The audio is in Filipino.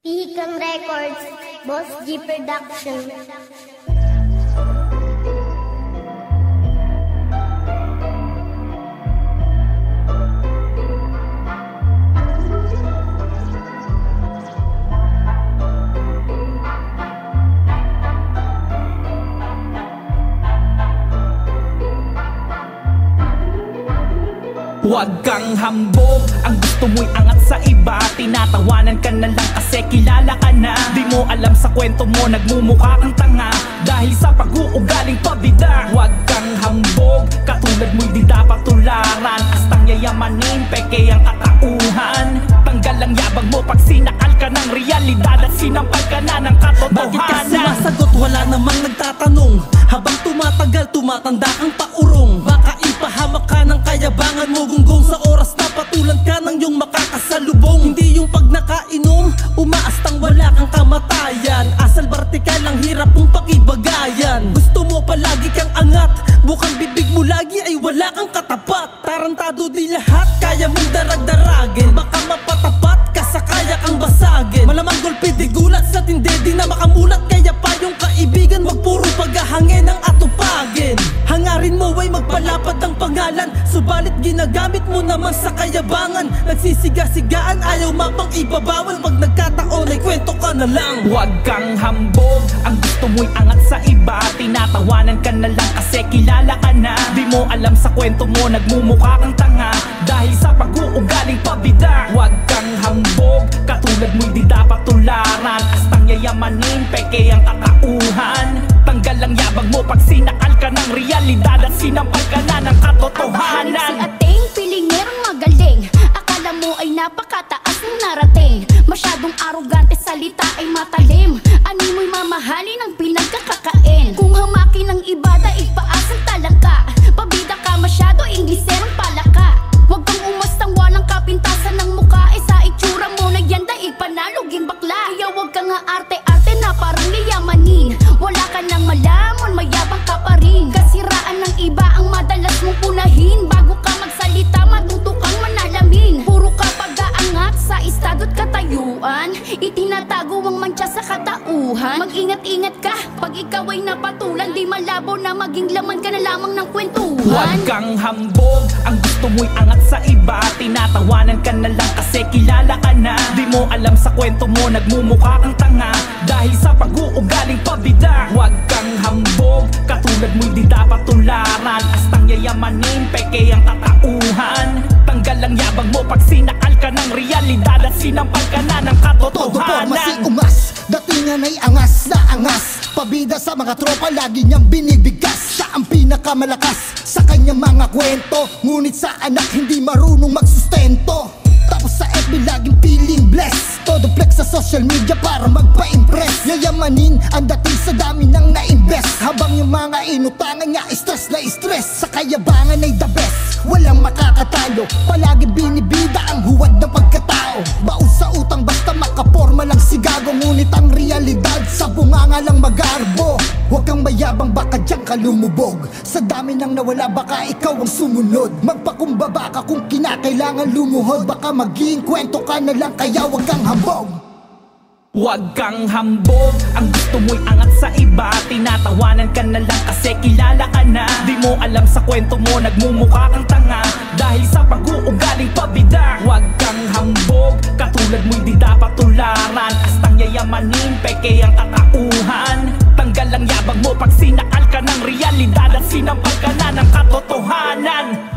Vehicle Records, Boss G Production. Huwag kang hambog, ang gusto mo'y angat sa iba. Tinatawanan ka na lang kasi kilala ka na. Di mo alam sa kwento mo, nagmumukha kang tanga dahil sa pag-uugaling pabida. Huwag kang hambog, katulad mo'y di dapat tularan. Astang yayamanin, peke ang katauhan. Tanggal ang yabang mo pag sinakal ka ng realidad at sinampal ka na ng katotohanan. Bakit ka sumasagot? Wala namang nagtatanong. Habang tumatagal, tumatanda kang paurong. Baka ipahamak ka ng kayabangan mo, gunggong sa oras na patulan ka ng iyong makakasalubong. Hindi yung pag nakainom, umaastang wala kang kamatayan. Asal vertikal ang hirap mong pakibagayan. Gusto mo palagi kang angat, bukang bibig mo lagi ay wala kang katapat. Tarantado di lahat, kaya mong darag-daragin. Baka mapatapat ka sa kaya kang basagin. Malamang gulpi di gulat sa tindi, di na makamulat. Kaya pa yung kaibigan, wag puro paghahangin ang atupagin. Hangarin mo ay magpalapad ang pangalan, subalit ginagamit mo naman sa kayabangan. Nagsisiga-sigaan, ayaw mapang ibabawal. Pag nagkataon ay kwento ka na lang. Huwag kang hambog, ang gusto mo'y angat sa iba. Tinatawanan ka na lang kasi kilala ka na. Di mo alam sa kwento mo, nagmumukha kang tanga dahil sa pag-uugaling pabida. Huwag kang hambog, katulad mo'y di dapat tularan. Astang yayamanin, peke ang katauhan. Tanggal ang yabang mo pag sinakal ka ng realidad at sinampal ka na ng katotohanan. Si ating pilingerong magaling, akala mo ay napakataas ng narating. Masyadong arugante, salita ay matalim. Animo'y mamahalin ang pinagkakakain. Kung hamakin ng ibada, ipaasang talangka. Pabida ka masyado, ingleserong palaka. Huwag kang umastang walang kapintasan ng mukha. Eh sa itsura mo na yan, daig panaluging bakla. Kaya huwag kang arte-arte na parang yayamanin. Wala ka nang malamon, mayabang ka pa rin. Kasiraan ng iba ang madalas mong punahin. Bago ka magsalita, matuto kang manalamin. Puro ka pag-aangat sa estado't katayuan. Itinatago ang mantsa sa katauhan. Mag-ingat-ingat ka, pag ikaw ay napatulan. Di malabo na maging laman ka na lamang ng kwentuhan. Huwag kang hambog, ang gusto mo'y angat sa iba. Tinatawanan ka na lang kasi kilala ka na. Di mo alam sa kwento mo, nagmumukha kang tanga dahil sa pag-uugaling pabida. Huwag kang hambog, katulad mo'y di dapat tularan. Astang yayamanin, peke ang katauhan. Tanggal ang yabang mo pag sinakal ka ng realidad at sinampal ka na ng katotohanan. Todo umas, datingan ay angas na angas. Pabida sa mga tropa, lagi niyang binibigkas. Siya ang pinakamalakas sa kanyang mga kwento, ngunit sa anak hindi marunong magsustento. Tapos sa FB laging feeling blessed. Todo flex sa social media para magpa-impress. Yayamanin ang dating sa dami nang na-invest. Habang yung mga inutangan niya stress na stress. Sa kayabangan ay the best, walang makakatalo. Palagi binibida ang huwad ng pagkatao. Baon sa utang basta makaporma lang si gago. Ngunit ang realidad sa bunganga lang magarbo. Huwag kang mayabang, baka diyan ka lumubog. Sa dami nang nawala, baka ikaw ang sumunod. Magpakumbaba ka kung kinakailangan lumuhod. Baka maging kwento ka na lang, kaya huwag kang hambog. Huwag kang hambog, ang gusto mo'y angat sa iba. Tinatawanan ka na lang kasi kilala ka na. Di mo alam sa kwento mo, nagmumukha kang tanga dahil sa pag-uugaling pabida. Huwag kang hambog, katulad mo'y di dapat tularan. Astang yayamanin, peke ang katauhan. Tanggal ang yabang mo pag sinakal ka ng realidad at sinampal ka na ng katotohanan.